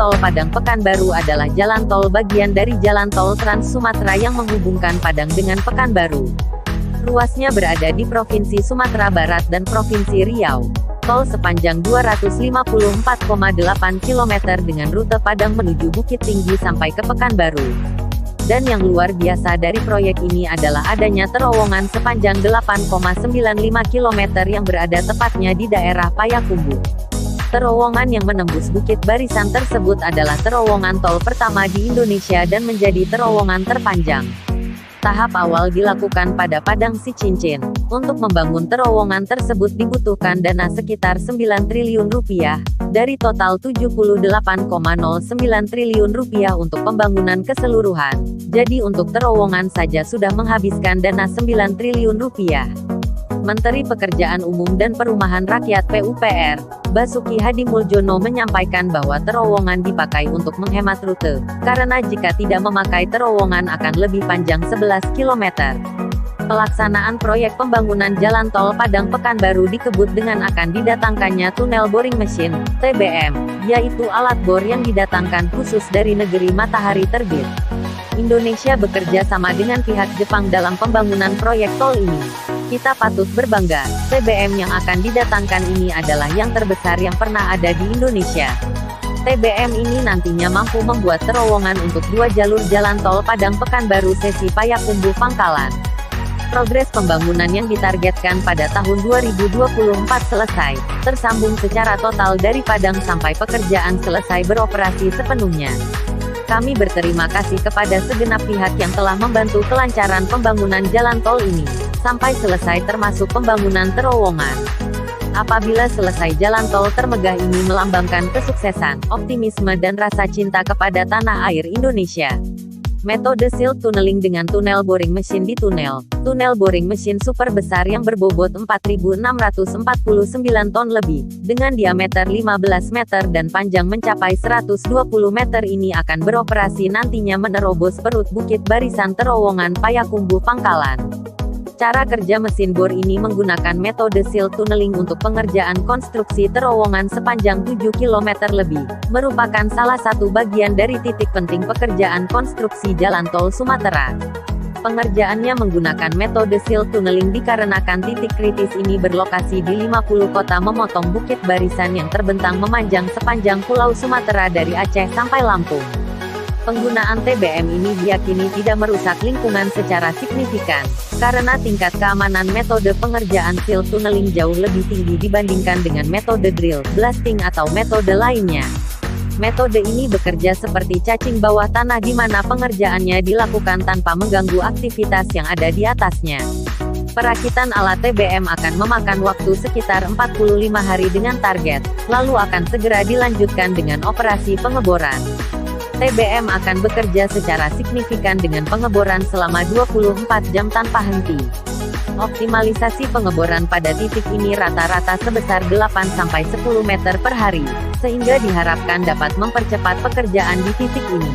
Tol Padang Pekanbaru adalah jalan tol bagian dari Jalan Tol Trans Sumatera yang menghubungkan Padang dengan Pekanbaru. Ruasnya berada di Provinsi Sumatera Barat dan Provinsi Riau. Tol sepanjang 254,8 km dengan rute Padang menuju Bukit Tinggi sampai ke Pekanbaru. Dan yang luar biasa dari proyek ini adalah adanya terowongan sepanjang 8,95 km yang berada tepatnya di daerah Payakumbuh. Terowongan yang menembus Bukit Barisan tersebut adalah terowongan tol pertama di Indonesia dan menjadi terowongan terpanjang. Tahap awal dilakukan pada Padang Sicincin. Untuk membangun terowongan tersebut dibutuhkan dana sekitar 9 triliun rupiah, dari total 78,09 triliun rupiah untuk pembangunan keseluruhan. Jadi untuk terowongan saja sudah menghabiskan dana 9 triliun rupiah. Menteri Pekerjaan Umum dan Perumahan Rakyat PUPR, Basuki Hadimuljono menyampaikan bahwa terowongan dipakai untuk menghemat rute, karena jika tidak memakai terowongan akan lebih panjang 11 km. Pelaksanaan proyek pembangunan Jalan Tol Padang Pekanbaru dikebut dengan akan didatangkannya Tunnel Boring Machine, TBM, yaitu alat bor yang didatangkan khusus dari negeri matahari terbit. Indonesia bekerja sama dengan pihak Jepang dalam pembangunan proyek tol ini. Kita patut berbangga, TBM yang akan didatangkan ini adalah yang terbesar yang pernah ada di Indonesia. TBM ini nantinya mampu membuat terowongan untuk 2 jalur jalan tol Padang Pekanbaru sesi Payakumbuh Pangkalan. Progres pembangunan yang ditargetkan pada tahun 2024 selesai, tersambung secara total dari Padang sampai pekerjaan selesai beroperasi sepenuhnya. Kami berterima kasih kepada segenap pihak yang telah membantu kelancaran pembangunan jalan tol ini, sampai selesai termasuk pembangunan terowongan. Apabila selesai jalan tol termegah ini melambangkan kesuksesan, optimisme dan rasa cinta kepada tanah air Indonesia. Metode Silt Tunneling dengan Tunnel Boring Machine di Tunnel Boring Machine super besar yang berbobot 4.649 ton lebih, dengan diameter 15 meter dan panjang mencapai 120 meter ini akan beroperasi nantinya menerobos perut Bukit Barisan terowongan Payakumbuh Pangkalan. Cara kerja mesin bor ini menggunakan metode Silt Tunneling untuk pengerjaan konstruksi terowongan sepanjang 7 km lebih, merupakan salah satu bagian dari titik penting pekerjaan konstruksi jalan tol Sumatera. Pengerjaannya menggunakan metode Silt Tunneling dikarenakan titik kritis ini berlokasi di 50 kota memotong Bukit Barisan yang terbentang memanjang sepanjang Pulau Sumatera dari Aceh sampai Lampung. Penggunaan TBM ini diyakini tidak merusak lingkungan secara signifikan, karena tingkat keamanan metode pengerjaan Silt Tunneling jauh lebih tinggi dibandingkan dengan metode drill, blasting atau metode lainnya. Metode ini bekerja seperti cacing bawah tanah di mana pengerjaannya dilakukan tanpa mengganggu aktivitas yang ada di atasnya. Perakitan alat TBM akan memakan waktu sekitar 45 hari dengan target, lalu akan segera dilanjutkan dengan operasi pengeboran. TBM akan bekerja secara signifikan dengan pengeboran selama 24 jam tanpa henti. Optimalisasi pengeboran pada titik ini rata-rata sebesar 8-10 meter per hari, sehingga diharapkan dapat mempercepat pekerjaan di titik ini.